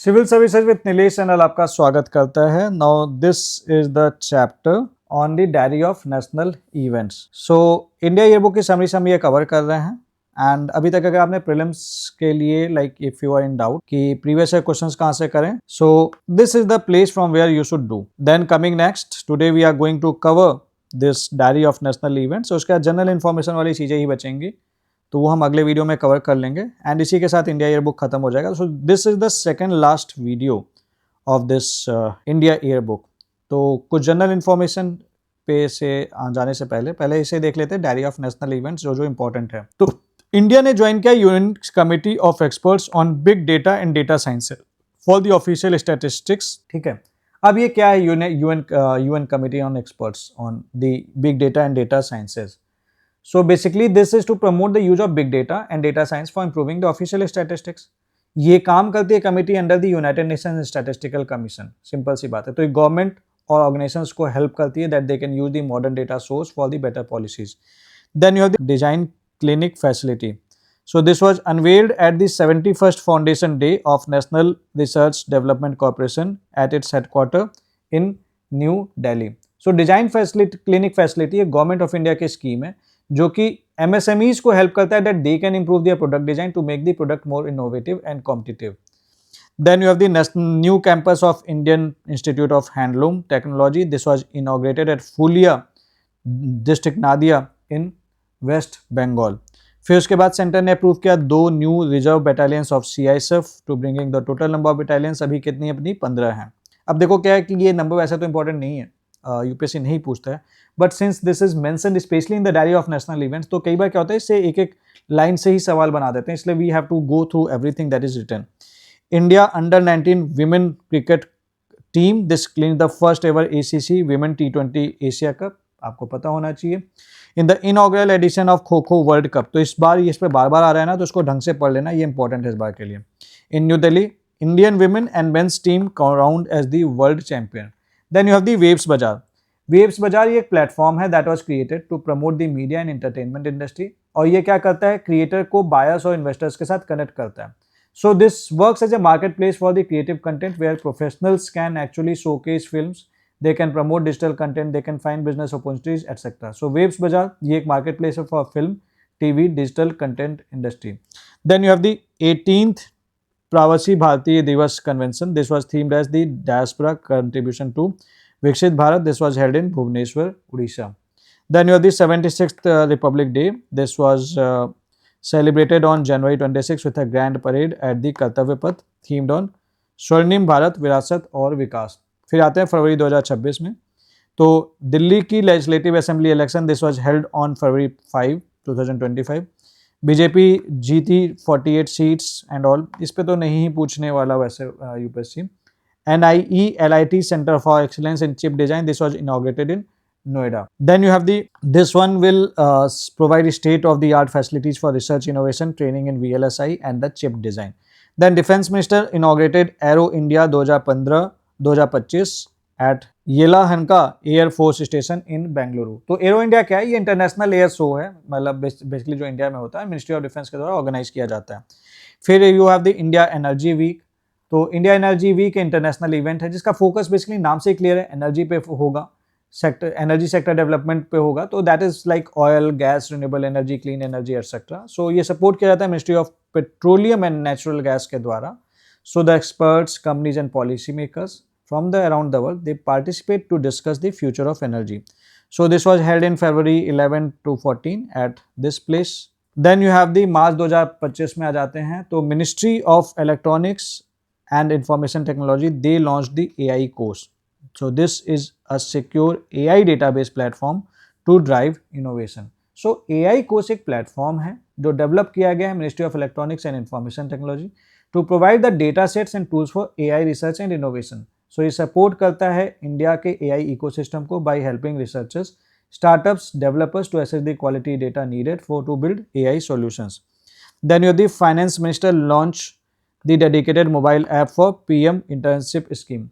Civil services with Nilesh channel आपका स्वागत करता है। Now this is the chapter on the diary of national events. So India yearbook की summary से हम ये कवर कर रहे हैं। एंड अभी तक अगर आपने प्रीलिम्स के लिए like if you are in doubt कि प्रीवियस ईयर क्वेश्चंस कहाँ से करें, so this is the place from where you should do. Then coming next, today we are going to cover this diary of national events. उसके बाद general information वाली चीजें ही बचेंगी, तो वो हम अगले वीडियो में कवर कर लेंगे। एंड इसी के साथ इंडिया ईयर बुक खत्म हो जाएगा। सो this is the second last video of this India year book. तो कुछ जनरल इन्फॉर्मेशन पे से जाने से पहले इसे देख लेते हैं, डायरी ऑफ नेशनल इवेंट्स जो इंपॉर्टेंट है। तो इंडिया ने ज्वाइन किया UN committee of experts on big data and data science for the official statistics. ठीक है, अब ये क्या है UN committee on experts on the big data and data sciences. So basically this is to promote the use of big data and data science for improving the official statistics. ये काम करती है committee under the United Nations Statistical Commission. Simple सी बात है। तो government और organisations को हेल्प करती है that they can use the modern data source for the better policies. Then you have the design clinic facility. So this was unveiled at the 71st Foundation Day of National Research Development Corporation at its headquarter in New Delhi. So design facility clinic facility एक government of India की scheme है जो कि MSMEs को help करता है that they can improve their product design to make the product more innovative and competitive. Then you have the new campus of Indian Institute of Handloom Technology. This was inaugurated at Phulia district Nadia in West Bengal. फिर उसके बाद centre ने approve किया 2 new reserve battalions of CISF to bringing the total number of battalions अभी कितनी अपनी 15 हैं। अब देखो क्या है कि ये नंबर वैसे तो इंपॉर्टेंट नहीं है, यूपीएससी नहीं पूछता है, but since this is mentioned specially in the diary of national events, तो कई बार क्या होता है इससे एक एक लाइन से ही सवाल बना देते हैं, इसलिए we have to go through everything that is written. India under 19 women cricket team this clean the first ever ACC women T20 Asia cup, आपको पता होना चाहिए। In the inaugural edition of kho kho world cup, तो इस बार इस पे बार बार आ रहा है ना, तो इसको ढंग से पढ़ लेना, ये इंपॉर्टेंट है इस बार के लिए। In new Delhi Indian women and men's team crowned as the world champion. Then you have the Waves Bazaar. Waves Bazaar ये एक प्लेटफॉर्म है that was created to promote the media and entertainment industry, और ये क्या करता है, क्रिएटर को बायर्स और इन्वेस्टर्स के साथ कनेक्ट करता है। So this works as a marketplace for the creative content where professionals can actually showcase films, they can promote digital content, they can find business opportunities etc. So Waves Bazaar ये एक market place है for film, TV, digital content industry. Then you have the 18th प्रवासी भारतीय दिवस convention. This was themed as the diaspora contribution to Viksit Bharat. This was held in Bhubaneswar, Odisha. Then you have the 76th Republic Day. This was celebrated on January 26 with a grand parade at the Kartavya Path themed on स्वर्णिम भारत विरासत और विकास। फिर आते हैं फरवरी 2026 में, तो दिल्ली की legislative assembly election this was held on February 5, 2025। BJP जीती 48 सीट्स एंड ऑल, इस पे तो नहीं ही पूछने वाला वैसे UPSC. NIELIT centre for excellence in chip design this was inaugurated in Noida. Then you have this one will provide state of the art facilities for research innovation training in VLSI and the chip design. Then defence minister inaugurated Aero India 2015-2025 at Yelahanka air force station in Bengaluru. तो Aero India क्या है, ये international air show है, मतलब basically जो India में होता है, मिनिस्ट्री ऑफ डिफेंस के द्वारा ऑर्गेनाइज किया जाता है। फिर you have the India Energy Week. तो India Energy Week international event है जिसका फोकस बेसिकली नाम से क्लियर है, एनर्जी पे होगा, सेक्टर एनर्जी सेक्टर डेवलपमेंट पे होगा। तो that is like oil, gas, renewable energy, clean energy etcetera. So ये सपोर्ट किया जाता है Ministry of Petroleum and Natural Gas के द्वारा। So the experts, companies and policymakers from around the world, they participate to discuss the future of energy. So this was held in February 11 to 14 at this place. Then you have the March 2025 में आ जाते हैं, तो Ministry of Electronics and Information Technology they launched the AI course. So this is a secure AI database platform to drive innovation. So AI course एक platform है जो develop किया गया है Ministry of electronics and information technology to provide the data sets and tools for AI research and innovation. So ये support करता है India के AI इकोसिस्टम को by helping researchers, startups, developers to assess the quality data needed to build AI solutions. Then the finance minister launched the dedicated mobile app for PM internship scheme.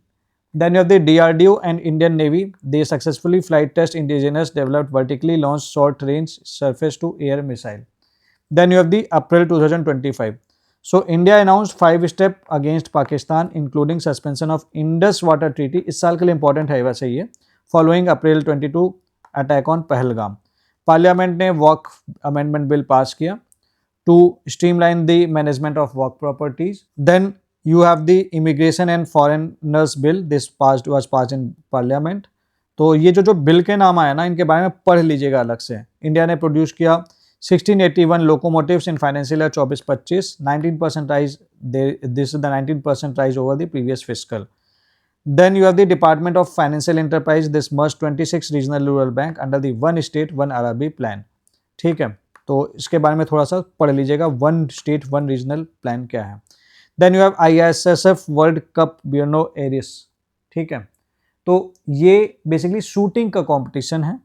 Then you have the DRDO and Indian Navy. They successfully flight test indigenous developed vertically launched short range surface to air missile. Then you have the April 2025. So India announced 5 step against Pakistan including suspension of Indus water treaty, इस साल के लिए important है वैसे ये, following April 22 attack on Pahalgam. Parliament ने walk amendment bill pass किया to streamline the management of work properties. Then you have the immigration and foreigners bill, this was passed in parliament. तो ये जो बिल के नाम आया ना, इनके बारे में पढ़ लीजिएगा अलग से। इंडिया ने प्रोड्यूस किया 1681 locomotives in financial year 24-25, 19% rise, this is the 19% rise over the previous fiscal. Then you have the Department of Financial Enterprise, this merged 26 regional rural bank under the one state one RRB plan। ठीक है, तो इसके बारे में थोड़ा सा पढ़ लीजिएगा, one state one regional plan क्या है। Then you have ISSF world cup Buenos Aires. ठीक है, तो ये बेसिकली शूटिंग का कंपटीशन है।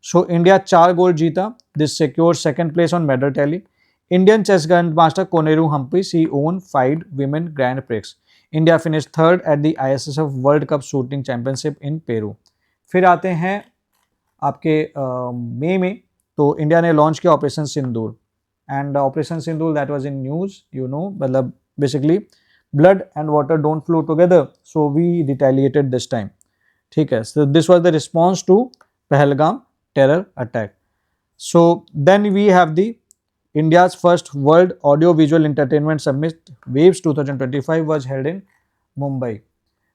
सो इंडिया 4 गोल्ड जीता, this secure second place on medal tally. Indian chess grand master Koneru Humpy she won 5 women grand prix. India finish third at the ISSF world cup shooting championship in Peru. फिर आते हैं आपके मई में, तो India ने launch किया Operation Sindoor, and Operation Sindoor that was in news, you know, मतलब basically blood and water don't flow together, so we retaliated this time. ठीक है, so this was the response to Pahalgam terror attack. So then we have the India's first World Audio Visual Entertainment Summit Waves 2025 was held in Mumbai.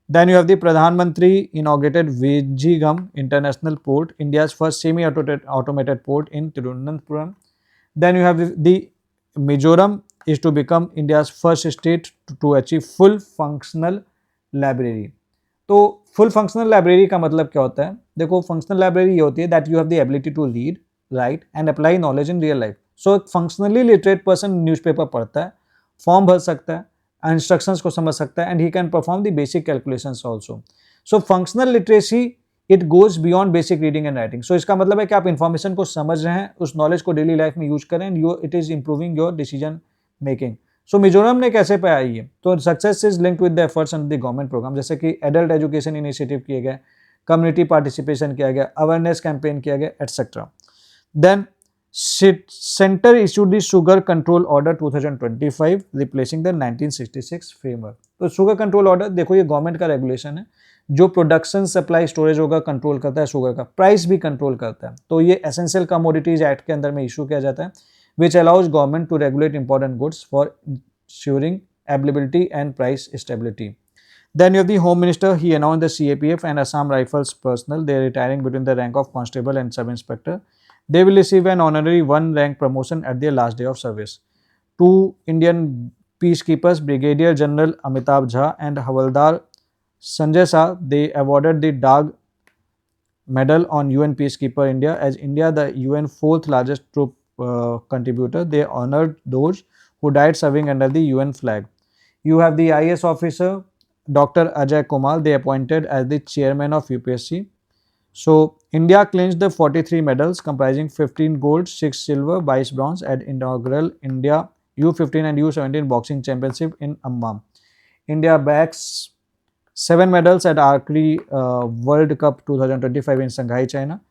Then you have the Pradhan Mantri inaugurated Vizhinjam International Port, India's first semi-automated port in Thiruvananthapuram. Then you have the Mizoram is to become India's first state to achieve full functional library. तो full functional library का मतलब क्या होता है? देखो, functional library ये होती है that you have the ability to read, write and apply knowledge in real life. सो एक फंक्शनली लिटरेट पर्सन न्यूज़पेपर पढ़ता है, फॉर्म भर सकता है, इंस्ट्रक्शंस को समझ सकता है, and he can perform the basic calculations also. So functional literacy it goes beyond basic reading and writing. So इसका मतलब है कि आप इन्फॉर्मेशन को समझ रहे हैं, उस नॉलेज को डेली लाइफ में यूज करें, and it is improving your decision making. So Mizoram ने कैसे पाया ये? तो success is linked with the efforts under the government programme, जैसे कि एडल्ट एजुकेशन इनिशिएटिव किए गए, कम्युनिटी पार्टिसिपेशन किया गया, अवेयरनेस कैंपेन किया गया, etcetera. Then Center issued the Sugar Control Order 2025 replacing the 1966 framework। तो शुगर कंट्रोल ऑर्डर देखो, ये गवर्नमेंट का रेगुलेशन है जो प्रोडक्शन सप्लाई स्टोरेज होगा कंट्रोल करता है, शुगर का प्राइस भी कंट्रोल करता है। तो ये एसेंशियल कमोडिटीज एक्ट के अंदर में इशू किया जाता है, which allows government to regulate important goods for ensuring availability and price stability. Then you have the Home Minister, he announced the CAPF and Assam Rifles personnel, they are retiring between the rank of constable and sub-inspector. They will receive an honorary 1 rank promotion at their last day of service. 2 Indian peacekeepers, Brigadier General Amitabh Jha and Havaldar Sanjay Shah, they awarded the DAG medal on UN Peacekeeper India. As India, the UN 4th largest troop contributor, they honored those who died serving under the UN flag. You have the IAS officer, Dr. Ajay Kumar, they appointed as the chairman of UPSC. So India clinched the 43 medals comprising 15 gold, 6 silver, 22 bronze at inaugural India U15 and U17 boxing championship in Amman. India bags 7 medals at Archery World Cup 2025 in Shanghai, China.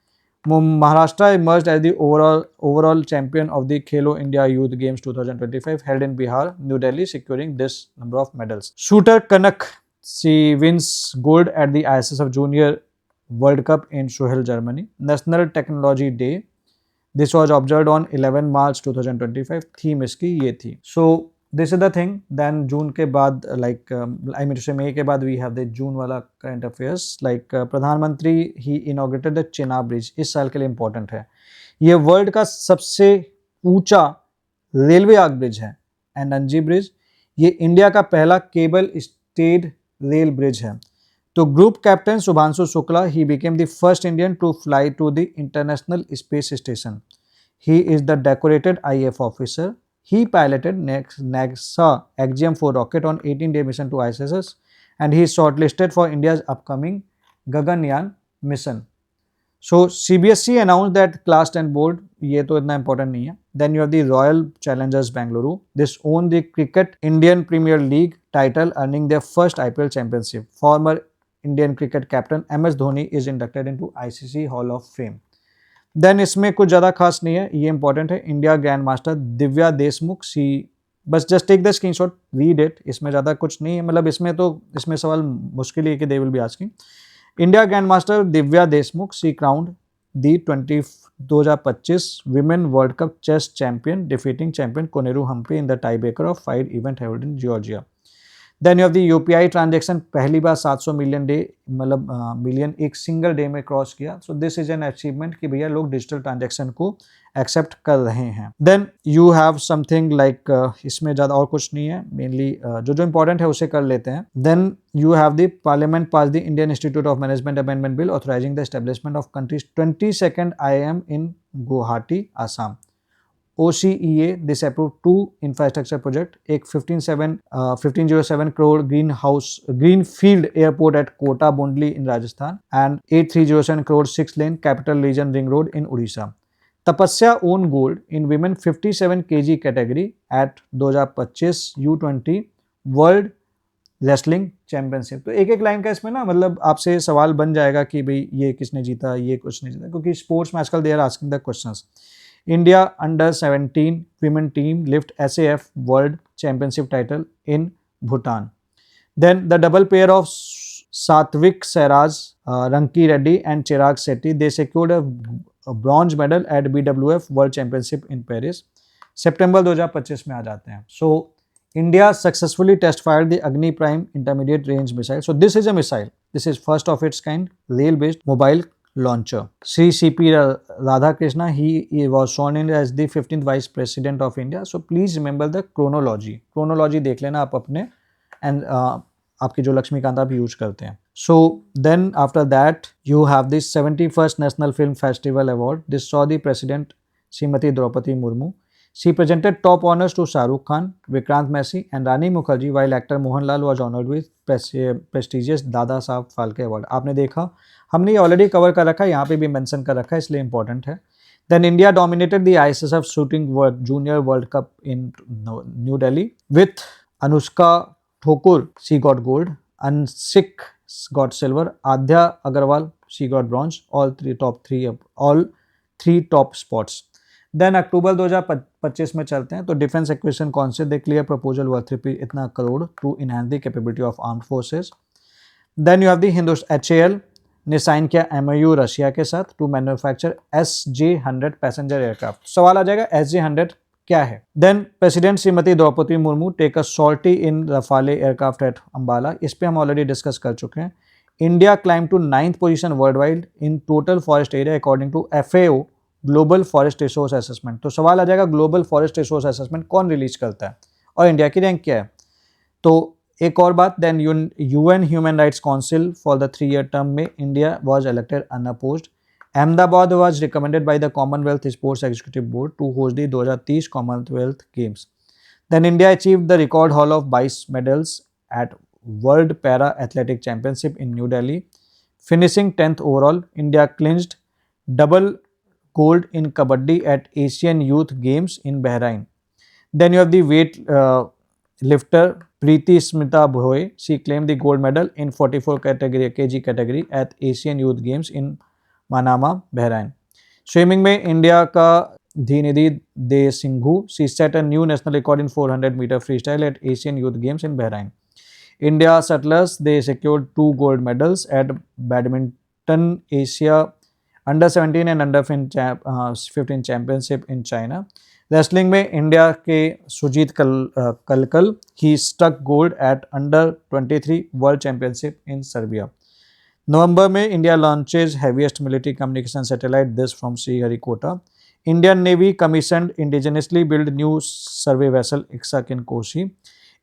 Maharashtra emerged as the overall champion of the Khelo India Youth Games 2025 held in Bihar, New Delhi, securing this number of medals. Shooter Kanak, she wins gold at the ISSF Junior World Cup in Schuhel, Germany. National Technology Day, this was observed on 11 March 2025. Theme इसकी ये थी। So this is the thing. Then जून के बाद I mean to say मई के बाद we have the जून वाला current affairs, प्रधानमंत्री he inaugurated the Chenab bridge, इस साल के लिए important है। ये वर्ल्ड का सबसे ऊंचा रेलवे आर्क ब्रिज है, एनंजी ब्रिज। ये इंडिया का पहला केबल स्टेड रेल ब्रिज है। तो group captain Shubhanshu Shukla, he became the first Indian to fly to the International Space Station. He is the decorated IAF officer. He piloted NASA Axiom-4 rocket on 18-day mission to ISS, and he is shortlisted for India's upcoming Gaganyaan mission. So CBSE announced that Class 10 board, ये तो इतना important नहीं है। Then you have the Royal Challengers Bengaluru. This owned the Cricket Indian Premier League title, earning their first IPL championship. Former Indian cricket captain MS Dhoni is inducted into ICC Hall of Fame. Then इसमें कुछ ज़्यादा खास नहीं है, ये important है। India grand master Divya Deshmukh, see बस just take the screenshot, read it, इसमें ज़्यादा कुछ नहीं है, मतलब इसमें सवाल मुश्किल ही है कि they will be asking. India grand master Divya Deshmukh she crowned the 2025 women world cup chess champion defeating champion Koneru Humpy in the tie breaker of 5 event held in Georgia. Then you have the UPI transaction पहली बार 700 million day, मतलब million एक single day में cross किया। So this is an achievement कि भैया लोग digital transaction को एक्सेप्ट कर रहे हैं। Then you have something like, इसमें ज़्यादा और कुछ नहीं है, मेनली जो इंपॉर्टेंट है उसे कर लेते हैं। Then you have the parliament pass the Indian Institute of Management Amendment Bill authorising the establishment of country's 22nd IIM in Guwahati Assam. OCEA this approve 2 infrastructure project, एक 1507 crore greenfield airport at Kota Bundi in Rajasthan and 8307 crore 6 lane capital region ring road in Orissa. Tapasya won gold in women 57 kg category at 2025 U20 world wrestling championship. तो एक एक line का इसमें ना, मतलब आपसे सवाल बन जाएगा कि भाई ये किसने जीता, ये कुछ नहीं जीता, क्योंकि स्पोर्ट्स में आजकल they are asking the questions. India under-17 women team lift SAF World Championship title in Bhutan. Then the double pair of Satvik Sairaj, Ranki Reddy and Chirag Shetty, they secured a bronze medal at BWF World Championship in Paris. September 2025 में आ जाते हैं। So India successfully test fired the Agni Prime intermediate range missile. So this is a missile. This is first of its kind rail-based mobile launcher. Sri CP Radhakrishna, he was sworn in as the 15th Vice President of India. So please remember the chronology. Chronology देख लेना आप अपने, and आपकी जो लक्ष्मीकांत आप use करते हैं। So then after that you have this 71st National Film Festival Award. This saw the President Srimati Draupadi Murmu. She presented top honors to Shah Rukh Khan, Vikrant Massey and Rani Mukherjee, while actor Mohanlal was honored with prestigious Dada Saheb Phalke award. आपने देखा, हमने ये already cover कर रखा है, यहाँ पे भी मेंशन कर रखा है, इसलिए इंपॉर्टेंट है। Then India dominated the ISSF shooting junior World cup in new Delhi with Anushka Thakur, she got gold, Anshika got silver, Aadhya Agarwal she got bronze, all three top spots. Then October 2025 में चलते हैं, तो defence acquisition council they clear proposal worth इतना crore to enhance the capability of armed forces. Then you have the Hindustan HAL ने sign किया MOU Russia के साथ to manufacture SJ-100 passenger aircraft. सवाल आ जाएगा SJ-100 क्या है। Then president Shrimati Draupadi Murmu take a sortie in Rafale aircraft at Ambala, इस पे हम ऑलरेडी डिस्कस कर चुके हैं। India climb to 9th position world wide in total forest area according to FAO global forest resource assessment. तो सवाल आ जाएगा ग्लोबल फॉरेस्ट रिसोर्स असेसमेंट कौन रिलीज करता है और इंडिया की रैंक क्या है। तो एक और बात, then UN human rights council for the 3-year term में India was elected unopposed. Ahmedabad was recommended by the Commonwealth sports executive board to host the 2030 Commonwealth games. Then India achieve the record haul of 22 medals at world para athletic championship in new Delhi, finishing 10th overall. India clinched double gold in kabaddi at Asian Youth Games in Bahrain. Then you have the weight lifter Preeti Smita Bhoy. She claimed the gold medal in 44 kg category at Asian Youth Games in Manama, Bahrain. Swimming में India का धीनिधि दे Singhu, she set a new national record in 400 meter freestyle at Asian Youth Games in Bahrain. India shuttlers, they secured 2 gold medals at Badminton Asia Under-17 and Under-15 championship in China. Wrestling में India के Sujeet Kalkal, he struck gold at Under-23 world championship in Serbia. नवंबर में India launches heaviest military communication satellite this from Sriharikota. Indian navy commissioned indigenously build new survey vessel Ikshak in Kochi.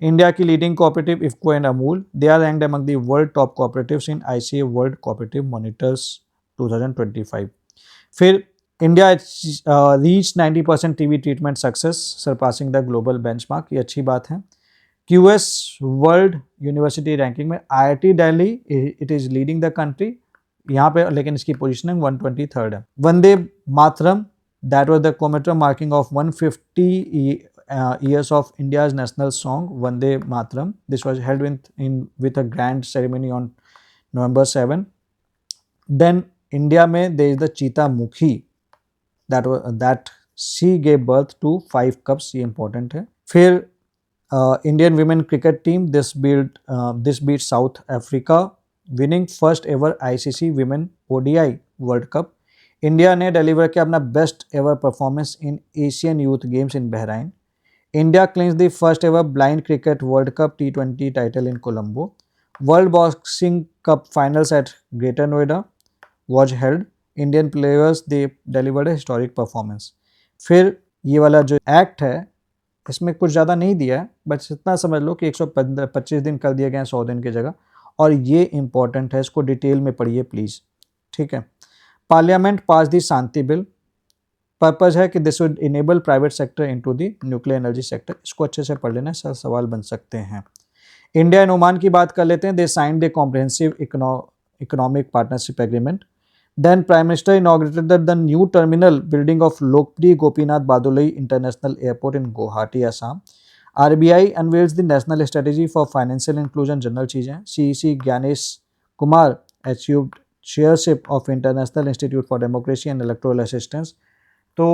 India की leading cooperative IFFCO and Amul, they are ranked among the world top cooperatives in ICA world cooperative monitors 2025। फिर India reach 90% TV treatment success surpassing the global benchmark, ये अच्छी बात है। QS world university ranking में IIT Delhi it is leading the country यहाँ पे, लेकिन इसकी पोजीशनिंग 123rd है। Vande Mataram, that was the commemorative marking of 150 years of India's national song Vande Mataram. This was held with a grand ceremony on November 7. Then India में there is the चीता मुखी that she gave birth to 5 cubs, ये important है। फिर Indian women cricket team this beat South Africa, winning first ever ICC Women ODI World Cup. India ने deliver किया अपना best ever performance in Asian youth games in Bahrain. India clinch the first ever blind cricket world cup T20 title in Colombo. World boxing cup finals at greater Noida was held. Indian players they delivered historic performance. फिर ये वाला जो act है इसमें कुछ ज़्यादा नहीं दिया है, बस इतना समझ लो कि 125 दिन कर दिए गए हैं 100 दिन की जगह, और ये इंपॉर्टेंट है, इसको डिटेल में पढ़िए प्लीज़. ठीक है. पार्लियामेंट पास दी शांति बिल. पर्पज़ है कि this would enable private sector into the nuclear energy sector. इसको अच्छे से पढ़ लेना, सर सवाल बन सकते हैं. इंडिया एंड ओमान की बात कर लेते हैं. They signed the comprehensive economic partnership agreement. Then Prime Minister inaugurated the new terminal building of Lokpriya Gopinath Badolai International Airport in Guwahati, Assam. RBI unveils the National Strategy for Financial Inclusion. General चीज़ें. CEC Gyanesh Kumar achieved chairship of International Institute for Democracy and Electoral Assistance. तो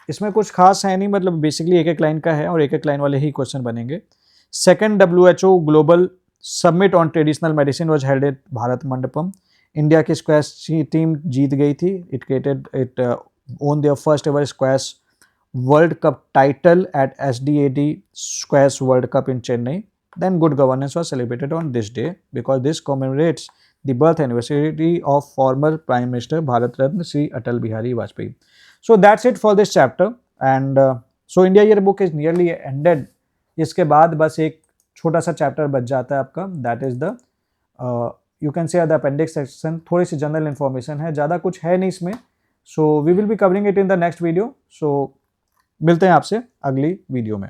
इसमें कुछ खास है नहीं, मतलब basically एक एक लाइन का है और एक एक लाइन वाले ही क्वेश्चन बनेंगे. Second WHO global summit on traditional medicine was held at Bharat Mandapam. India की स्क्वैश टीम जीत गई थी. It won their first ever squash world cup title at SDAD squash world cup in Chennai. Then good governance was celebrated on this day because this commemorates the birth anniversary of former prime minister Bharat Ratna Shri Atal Bihari Vajpayee. So that's it for this chapter and so India year book is nearly ended. इसके बाद बस एक छोटा सा chapter बच जाता है आपका, that is the you can say the appendix section. थोड़ी सी जनरल इन्फॉर्मेशन है, ज़्यादा कुछ है नहीं इसमें. So we will be covering it in the next video. So मिलते हैं आपसे अगली वीडियो में.